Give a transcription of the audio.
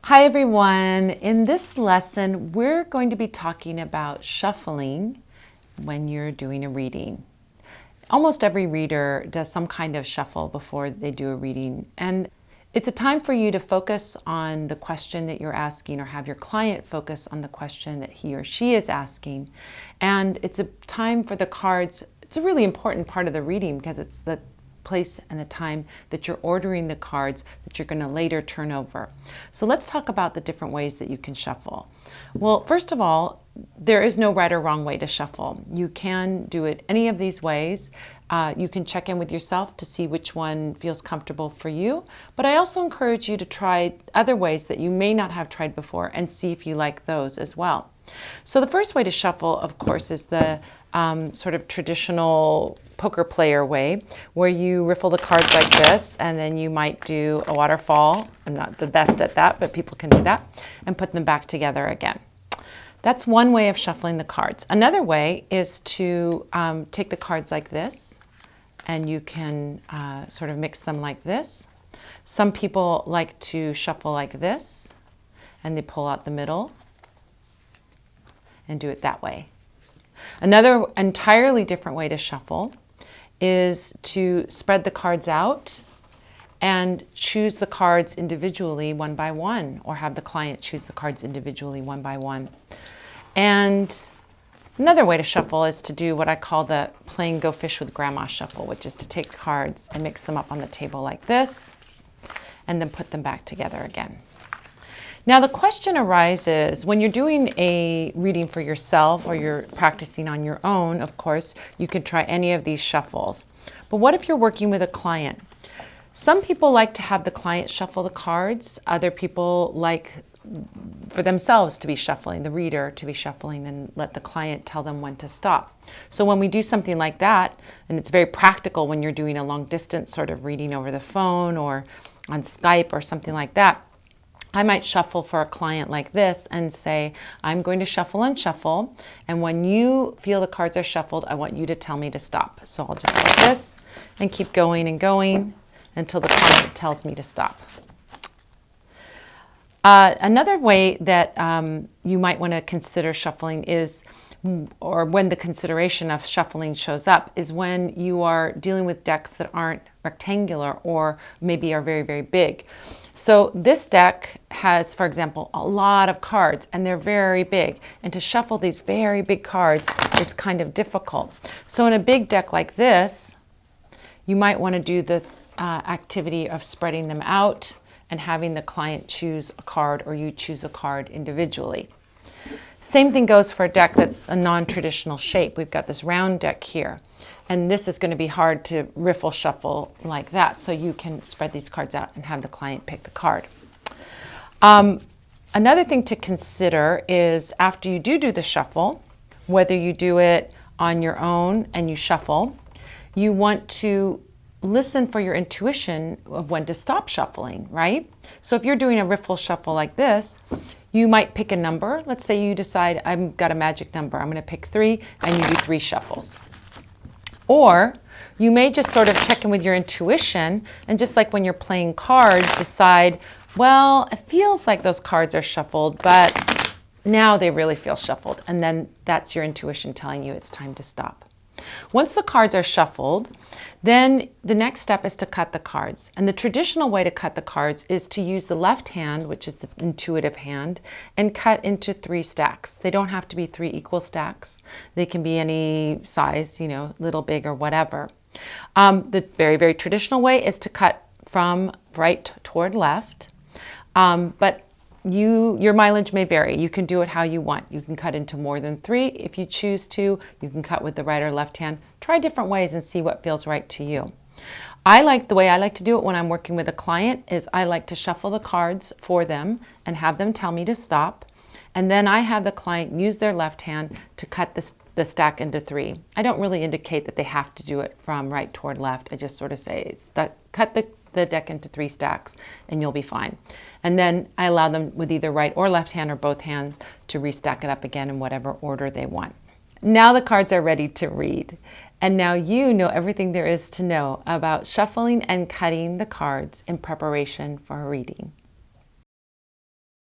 Hi everyone. In this lesson, we're going to be talking about shuffling when you're doing a reading. Almost every reader does some kind of shuffle before they do a reading, and it's a time for you to focus on the question that you're asking or have your client focus on the question that he or she is asking. And it's a time for the cards. It's a really important part of the reading because it's the place and the time that you're ordering the cards that you're going to later turn over. So let's talk about the different ways that you can shuffle. Well, first of all, there is no right or wrong way to shuffle. You can do it any of these ways. You can check in with yourself to see which one feels comfortable for you. But I also encourage you to try other ways that you may not have tried before and see if you like those as well. So the first way to shuffle, of course, is the sort of traditional poker player way, where you riffle the cards like this, and then you might do a waterfall. I'm not the best at that, but people can do that, and put them back together again. That's one way of shuffling the cards. Another way is to take the cards like this, and you can sort of mix them like this. Some people like to shuffle like this, and they pull out the middle and do it that way. Another entirely different way to shuffle is to spread the cards out and choose the cards individually one by one, or have the client choose the cards individually one by one. And another way to shuffle is to do what I call the playing Go Fish with Grandma shuffle, which is to take the cards and mix them up on the table like this, and then put them back together again. Now the question arises, when you're doing a reading for yourself or you're practicing on your own, of course, you can try any of these shuffles. But what if you're working with a client? Some people like to have the client shuffle the cards. Other people like for themselves to be shuffling, the reader to be shuffling, and let the client tell them when to stop. So when we do something like that, and it's very practical when you're doing a long distance sort of reading over the phone or on Skype or something like that, I might shuffle for a client like this and say, I'm going to shuffle and shuffle, and when you feel the cards are shuffled, I want you to tell me to stop. So I'll just like this and keep going and going until the client tells me to stop. Another way that you might want to consider shuffling is, or when the consideration of shuffling shows up, is when you are dealing with decks that aren't rectangular or maybe are very, very big. So this deck has, for example, a lot of cards, and they're very big. And to shuffle these very big cards is kind of difficult. So in a big deck like this, you might want to do the activity of spreading them out and having the client choose a card, or you choose a card individually. Same thing goes for a deck that's a non-traditional shape. We've got this round deck here, and this is going to be hard to riffle shuffle like that. So you can spread these cards out and have the client pick the card. Another thing to consider is, after you do the shuffle, whether you do it on your own and you shuffle, you want to listen for your intuition of when to stop shuffling, right? So if you're doing a riffle shuffle like this, you might pick a number. Let's say you decide, I've got a magic number, I'm going to pick 3, and you do 3 shuffles. Or you may just sort of check in with your intuition, and just like when you're playing cards, decide, well, it feels like those cards are shuffled, but now they really feel shuffled. And then that's your intuition telling you it's time to stop. Once the cards are shuffled, then the next step is to cut the cards. And the traditional way to cut the cards is to use the left hand, which is the intuitive hand, and cut into 3 stacks. They don't have to be 3 equal stacks. They can be any size, little, big, or whatever. The very, very traditional way is to cut from right toward left, but your mileage may vary. You can do it how you want. You can cut into more than 3 if you choose to. You can cut with the right or left hand. Try different ways and see what feels right to you. The way I like to do it when I'm working with a client is I like to shuffle the cards for them and have them tell me to stop. And then I have the client use their left hand to cut the stack into 3. I don't really indicate that they have to do it from right toward left. I just sort of say, cut the deck into 3 stacks and you'll be fine. And then I allow them with either right or left hand or both hands to restack it up again in whatever order they want. Now the cards are ready to read. And now you know everything there is to know about shuffling and cutting the cards in preparation for a reading.